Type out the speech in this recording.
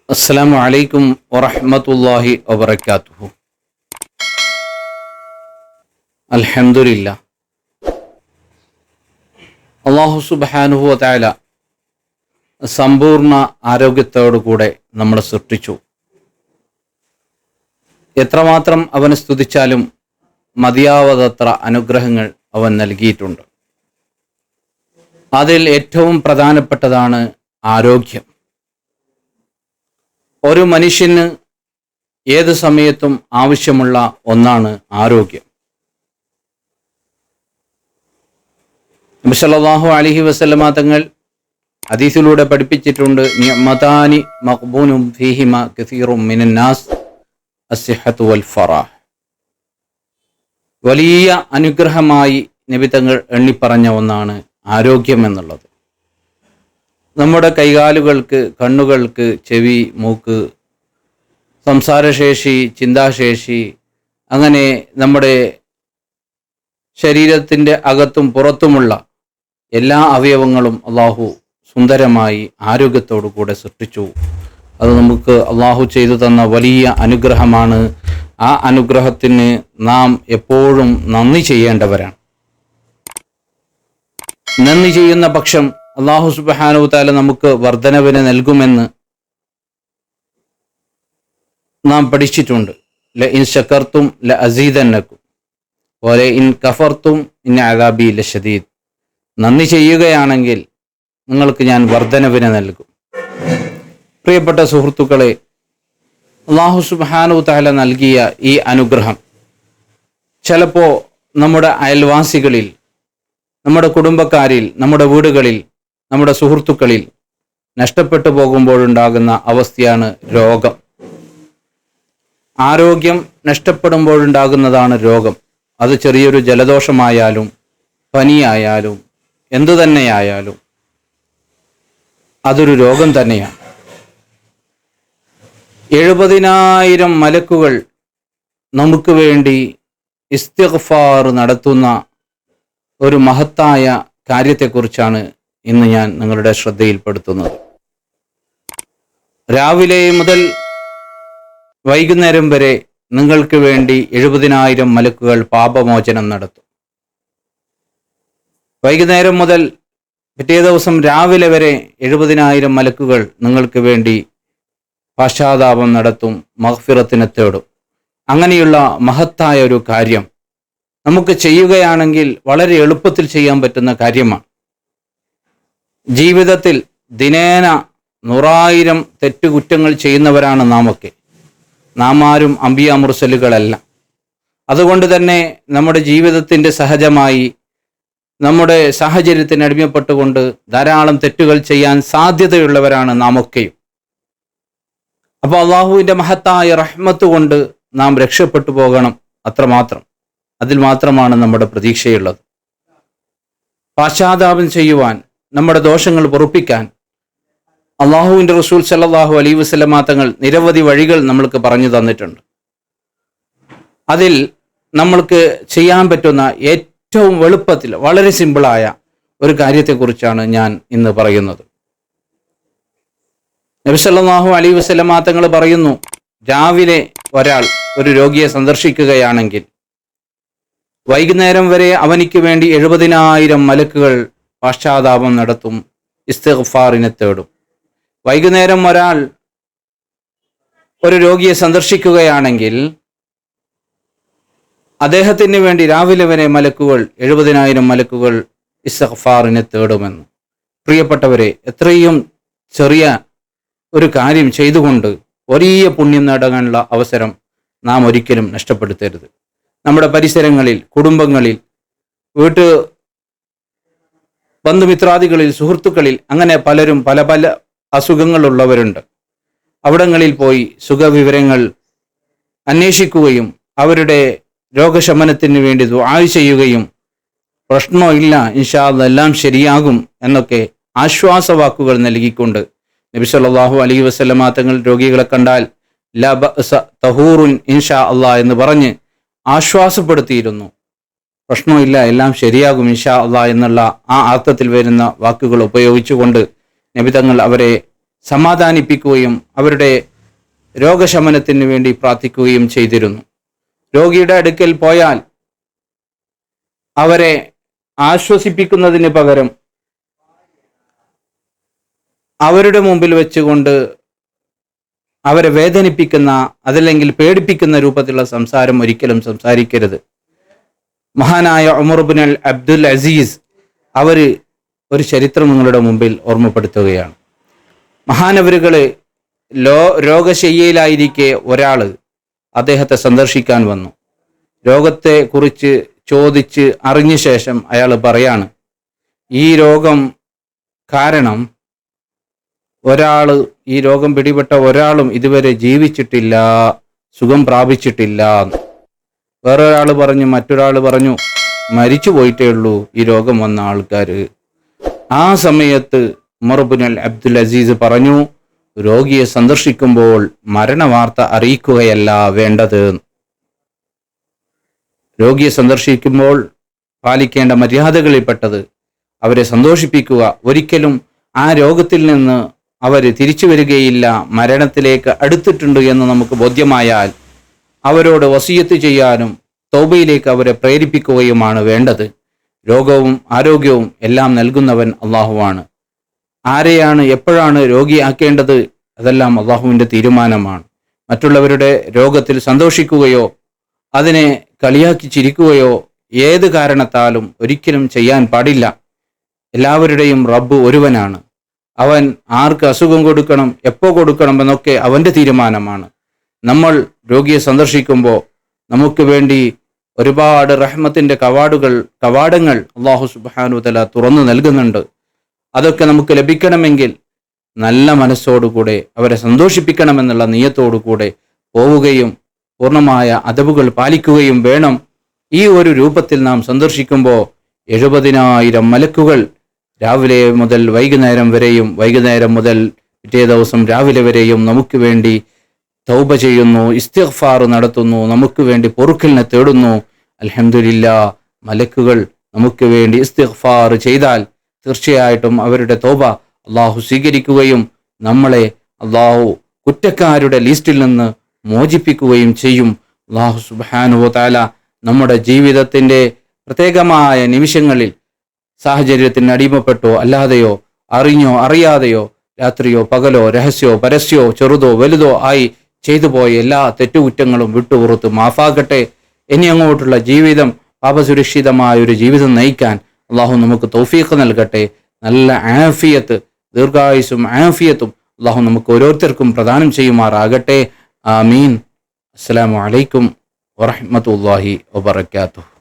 അസ്സലാമു അലൈക്കും വറഹ്മത്തുള്ളാഹി വബറകാതുഹു. അൽഹംദുലില്ലാഹ്. അല്ലാഹു സുബ്ഹാനഹു വ തആല സമ്പൂർണ്ണ ആരോഗ്യത്തോടുകൂടെ നമ്മളെ സൃഷ്ടിച്ചു. എത്രമാത്രം അവനെ സ്തുതിച്ചാലും മതിയാവതത്ര അനുഗ്രഹങ്ങൾ അവൻ നൽകിയിട്ടുണ്ട്. അതിൽ ഏറ്റവും പ്രധാനപ്പെട്ടതാണ് ആരോഗ്യം. ഒരു മനുഷ്യന് ഏത് സമയത്തും ആവശ്യമുള്ള ഒന്നാണ് ആരോഗ്യം. നബി സല്ലല്ലാഹു അലൈഹി വസല്ലമ തങ്ങൾ ഹദീസിലൂടെ പഠിപ്പിച്ചിട്ടുണ്ട്, നിഅമതാനി മഖ്ബൂനും ഫീഹിമ കസീറും മിനൻ നാസ് അസ്സിഹ്ഹത്തു വൽ ഫറാഹ്. വലിയ അനുഗ്രഹമായി നബി തങ്ങൾ എണ്ണിപ്പറഞ്ഞ ഒന്നാണ് ആരോഗ്യം എന്നുള്ളത്. നമ്മുടെ കൈകാലുകൾക്ക്, കണ്ണുകൾക്ക്, ചെവി, മൂക്ക്, സംസാരശേഷി, ചിന്താശേഷി, അങ്ങനെ നമ്മുടെ ശരീരത്തിൻ്റെ അകത്തും പുറത്തുമുള്ള എല്ലാ അവയവങ്ങളും അള്ളാഹു സുന്ദരമായി ആരോഗ്യത്തോടു കൂടെ സൃഷ്ടിച്ചു. അത് നമുക്ക് അള്ളാഹു ചെയ്തു തന്ന വലിയ അനുഗ്രഹമാണ്. ആ അനുഗ്രഹത്തിന് നാം എപ്പോഴും നന്ദി ചെയ്യേണ്ടവരാണ്. നന്ദി ചെയ്യുന്ന പക്ഷം അല്ലാഹു സുബ്ഹാനഹു വ തആല നമുക്ക് വർധനവിനെ നൽകുമെന്ന് നാം പഠിച്ചിട്ടുണ്ട്. ലഇൻ ശകർത്തും ലഅസീദന്നകും വലഇൻ കഫർത്തും ഇന്ന അദാബി ലശദീദ്. നന്ദി ചെയ്യുകയാണെങ്കിൽ നിങ്ങൾക്ക് ഞാൻ വർധനവിനെ നൽകും. പ്രിയപ്പെട്ട സുഹൃത്തുക്കളെ, അല്ലാഹു സുബ്ഹാനഹു വ തആല നൽകിയ ഈ അനുഗ്രഹം ചിലപ്പോൾ നമ്മുടെ അയൽവാസികളിൽ, നമ്മുടെ കുടുംബക്കാരിൽ, നമ്മുടെ വീടുകളിൽ, നമ്മുടെ സുഹൃത്തുക്കളിൽ നഷ്ടപ്പെട്ടു പോകുമ്പോഴുണ്ടാകുന്ന അവസ്ഥയാണ് രോഗം. ആരോഗ്യം നഷ്ടപ്പെടുമ്പോഴുണ്ടാകുന്നതാണ് രോഗം. അത് ചെറിയൊരു ജലദോഷമായാലും പനിയായാലും എന്തു തന്നെയായാലും അതൊരു രോഗം തന്നെയാണ്. 70,000 മലക്കുകൾ നമുക്ക് വേണ്ടി ഇസ്തിഗ്ഫാർ നടത്തുന്ന ഒരു മഹത്തായ കാര്യത്തെക്കുറിച്ചാണ് ഇന്ന് ഞാൻ നിങ്ങളുടെ ശ്രദ്ധയിൽപ്പെടുത്തുന്നത്. രാവിലെ മുതൽ വൈകുന്നേരം വരെ നിങ്ങൾക്ക് വേണ്ടി 70,000 മലക്കുകൾ പാപമോചനം നടത്തും. വൈകുന്നേരം മുതൽ പിറ്റേ ദിവസം രാവിലെ വരെ 70,000 മലക്കുകൾ നിങ്ങൾക്ക് വേണ്ടി പശ്ചാത്താപം നടത്തും, മഗ്ഫിറത്തിനെ തേടും. അങ്ങനെയുള്ള മഹത്തായ ഒരു കാര്യം നമുക്ക് ചെയ്യുകയാണെങ്കിൽ വളരെ എളുപ്പത്തിൽ ചെയ്യാൻ പറ്റുന്ന കാര്യമാണ്. ജീവിതത്തിൽ ദിനേന 100,000 തെറ്റുകുറ്റങ്ങൾ ചെയ്യുന്നവരാണ് നാമൊക്കെ. നാം ആരും അംബിയാ മുർസലുകളല്ല. അതുകൊണ്ട് തന്നെ നമ്മുടെ ജീവിതത്തിൻ്റെ സഹജമായി നമ്മുടെ സാഹചര്യത്തിന് അടിമപ്പെട്ടുകൊണ്ട് ധാരാളം തെറ്റുകൾ ചെയ്യാൻ സാധ്യതയുള്ളവരാണ് നാമൊക്കെയും. അപ്പോൾ അള്ളാഹുവിൻ്റെ മഹത്തായ റഹ്മത്ത് കൊണ്ട് നാം രക്ഷപ്പെട്ടു പോകണം, അത്രമാത്രം. അതിൽ മാത്രമാണ് നമ്മുടെ പ്രതീക്ഷയുള്ളത്. പശ്ചാത്താപം ചെയ്യുവാൻ, നമ്മുടെ ദോഷങ്ങൾ പൊറുപ്പിക്കാൻ അള്ളാഹുവിൻ്റെ റസൂൽ സല്ലല്ലാഹു അലൈഹി വസല്ലമ തങ്ങൾ നിരവധി വഴികൾ നമ്മൾക്ക് പറഞ്ഞു തന്നിട്ടുണ്ട്. അതിൽ നമ്മൾക്ക് ചെയ്യാൻ പറ്റുന്ന ഏറ്റവും എളുപ്പത്തിൽ വളരെ സിമ്പിളായ ഒരു കാര്യത്തെക്കുറിച്ചാണ് ഞാൻ ഇന്ന് പറയുന്നത്. നബി സല്ലല്ലാഹു അലൈഹി വസല്ലമ തങ്ങൾ പറയുന്നു, രാവിലെ ഒരാൾ ഒരു രോഗിയെ സന്ദർശിക്കുകയാണെങ്കിൽ വൈകുന്നേരം വരെ അവനിക്ക് വേണ്ടി 70,000 മലക്കുകൾ പശ്ചാത്താപം നടത്തും, ഇസ്തിഗ്ഫാറിനെ തേടും. വൈകുന്നേരം ഒരാൾ ഒരു രോഗിയെ സന്ദർശിക്കുകയാണെങ്കിൽ അദ്ദേഹത്തിന് വേണ്ടി രാവിലെ വരെ മലക്കുകൾ 70,000 മലക്കുകൾ ഇസ്തിഗ്ഫാറിനെ തേടുമെന്ന്. പ്രിയപ്പെട്ടവരെ, എത്രയും ചെറിയ ഒരു കാര്യം ചെയ്തുകൊണ്ട് വലിയ പുണ്യം നേടാനുള്ള അവസരം നാം ഒരിക്കലും നഷ്ടപ്പെടുത്തരുത്. നമ്മുടെ പരിസരങ്ങളിൽ, കുടുംബങ്ങളിൽ, ബന്ധുമിത്രാദികളിൽ, സുഹൃത്തുക്കളിൽ അങ്ങനെ പലരും പല പല അസുഖങ്ങളുള്ളവരുണ്ട്. അവിടങ്ങളിൽ പോയി സുഖവിവരങ്ങൾ അന്വേഷിക്കുകയും അവരുടെ രോഗശമനത്തിന് വേണ്ടി ദുആ ചെയ്യുകയും പ്രശ്നമില്ല, ഇൻഷാ അല്ലാഹ് എല്ലാം ശരിയാകും എന്നൊക്കെ ആശ്വാസവാക്കുകൾ നൽകിക്കൊണ്ട് നബി സല്ലല്ലാഹു അലൈഹി വസല്ലമ തങ്ങൾ രോഗികളെ കണ്ടാൽ ലാ ബഅസ തഹൂറുൻ ഇൻഷാ അല്ലാഹ് എന്ന് പറഞ്ഞ് ആശ്വാസപ്പെടുത്തിയിരുന്നു. പ്രശ്നമില്ല, എല്ലാം ശരിയാകും ഇൻഷാ അല്ലാഹ് എന്നുള്ള ആ അർത്ഥത്തിൽ വരുന്ന വാക്കുകൾ ഉപയോഗിച്ചുകൊണ്ട് നബി തങ്ങൾ അവരെ സമാധാനിപ്പിക്കുകയും അവരുടെ രോഗശമനത്തിന് വേണ്ടി പ്രാർത്ഥിക്കുകയും ചെയ്തിരുന്നു. രോഗിയുടെ അടുക്കൽ പോയാൽ അവരെ ആശ്വസിപ്പിക്കുന്നതിന് പകരം അവരുടെ മുമ്പിൽ വെച്ചുകൊണ്ട് അവരെ വേദനിപ്പിക്കുന്ന അതല്ലെങ്കിൽ പേടിപ്പിക്കുന്ന രൂപത്തിലുള്ള സംസാരം ഒരിക്കലും സംസാരിക്കരുത്. മഹാനായ ഉമർ ഇബ്നുൽ അബ്ദുൽ അസീസ് അവർ ഒരു ചരിത്രം നിങ്ങളുടെ മുമ്പിൽ ഓർമ്മപ്പെടുത്തുകയാണ്. മഹാനവരുകള് രോഗശയ്യയിലായിരിക്കെ ഒരാൾ അദ്ദേഹത്തെ സന്ദർശിക്കാൻ വന്നു. രോഗത്തെ കുറിച്ച് ചോദിച്ച് അറിഞ്ഞ ശേഷം അയാൾ പറയാണ്, ഈ രോഗം കാരണം ഈ രോഗം പിടിപെട്ട ഒരാളും ഇതുവരെ ജീവിച്ചിട്ടില്ല, സുഖം പ്രാപിച്ചിട്ടില്ല. വേറൊരാൾ പറഞ്ഞു, മറ്റൊരാൾ പറഞ്ഞു മരിച്ചു പോയിട്ടേ ഉള്ളൂ ഈ രോഗം വന്ന ആൾക്കാർ. ആ സമയത്ത് ഉമർ ഇബ്നുൽ അബ്ദുൽ അസീസ് പറഞ്ഞു, രോഗിയെ സന്ദർശിക്കുമ്പോൾ മരണവാർത്ത അറിയിക്കുകയല്ല വേണ്ടത്. രോഗിയെ സന്ദർശിക്കുമ്പോൾ പാലിക്കേണ്ട മര്യാദകളിൽപ്പെട്ടത് അവരെ സന്തോഷിപ്പിക്കുക. ഒരിക്കലും ആ രോഗത്തിൽ നിന്ന് അവർ തിരിച്ചു വരികയില്ല, മരണത്തിലേക്ക് അടുത്തിട്ടുണ്ട് എന്ന് നമുക്ക് ബോധ്യമായാൽ അവരോട് വസിയത്ത് ചെയ്യാനും തൗബയിലേക്ക് അവരെ പ്രേരിപ്പിക്കുകയുമാണ് വേണ്ടത്. രോഗവും ആരോഗ്യവും എല്ലാം നൽകുന്നവൻ അള്ളാഹുവാണ്. ആരെയാണ് എപ്പോഴാണ് രോഗിയാക്കേണ്ടത് അതെല്ലാം അള്ളാഹുവിൻ്റെ തീരുമാനമാണ്. മറ്റുള്ളവരുടെ രോഗത്തിൽ സന്തോഷിക്കുകയോ അതിനെ കളിയാക്കി ചിരിക്കുകയോ ഏത് കാരണത്താലും ഒരിക്കലും ചെയ്യാൻ പാടില്ല. എല്ലാവരുടെയും റബ്ബ് ഒരുവനാണ്. അവൻ ആർക്ക് അസുഖം കൊടുക്കണം, എപ്പോൾ കൊടുക്കണം എന്നൊക്കെ അവൻ്റെ തീരുമാനമാണ്. നമ്മൾ രോഗിയെ സന്ദർശിക്കുമ്പോൾ നമുക്ക് വേണ്ടി ഒരുപാട് റഹ്മത്തിൻ്റെ കവാടങ്ങൾ അല്ലാഹു സുബ്ഹാനഹു വ തആല തുറന്നു നൽകുന്നുണ്ട്. അതൊക്കെ നമുക്ക് ലഭിക്കണമെങ്കിൽ നല്ല മനസ്സോടുകൂടെ അവരെ സന്തോഷിപ്പിക്കണമെന്നുള്ള നിയത്തോടുകൂടെ പോവുകയും പൂർണ്ണമായ അദബുകൾ പാലിക്കുകയും വേണം. ഈ ഒരു രൂപത്തിൽ നാം സന്ദർശിക്കുമ്പോൾ 70,000 മലക്കുകൾ രാവിലെ മുതൽ വൈകുന്നേരം വരെയും വൈകുന്നേരം മുതൽ പിറ്റേ ദിവസം രാവിലെ വരെയും നമുക്ക് വേണ്ടി തൗബ ചെയ്യുന്നു, ഇസ്തിഗ്ഫാർ നടത്തുന്നു, നമുക്ക് വേണ്ടി പൊറുക്കലിനെ തേടുന്നു. അൽഹംദുലില്ലാ, മലക്കുകൾ നമുക്ക് വേണ്ടി ഇസ്തിഗ്ഫാർ ചെയ്താൽ തീർച്ചയായിട്ടും അവരുടെ തൗബ അള്ളാഹു സ്വീകരിക്കുകയും നമ്മളെ അള്ളാഹു കുറ്റക്കാരുടെ ലിസ്റ്റിൽ നിന്ന് മോചിപ്പിക്കുകയും ചെയ്യും. അള്ളാഹു സുബ്ഹാനഹു വ തആല നമ്മുടെ ജീവിതത്തിൻ്റെ പ്രത്യേകമായ നിമിഷങ്ങളിൽ സാഹചര്യത്തിന് അടിമപ്പെട്ടോ അല്ലാതെയോ അറിഞ്ഞോ അറിയാതെയോ രാത്രിയോ പകലോ രഹസ്യമോ പരസ്യമോ ചെറുതോ വലുതോ ആയി ചെയ്തു പോയ എല്ലാ തെറ്റുകുറ്റങ്ങളും വിട്ടുപുറത്ത് മാഫാകട്ടെ. ഇനി അങ്ങോട്ടുള്ള ജീവിതം പാപസുരക്ഷിതമായ ഒരു ജീവിതം നയിക്കാൻ അള്ളാഹു നമുക്ക് തൗഫീഖ് നൽകട്ടെ. നല്ല ആഫിയത്ത്, ദീർഘായുസ്സും ആഫിയത്തും അള്ളാഹു നമുക്ക് ഓരോരുത്തർക്കും പ്രദാനം ചെയ്യുമാറാകട്ടെ. ആമീൻ. അസ്സലാമു അലൈക്കും വറഹ്മത്തുള്ളാഹി വബറകാതുഹു.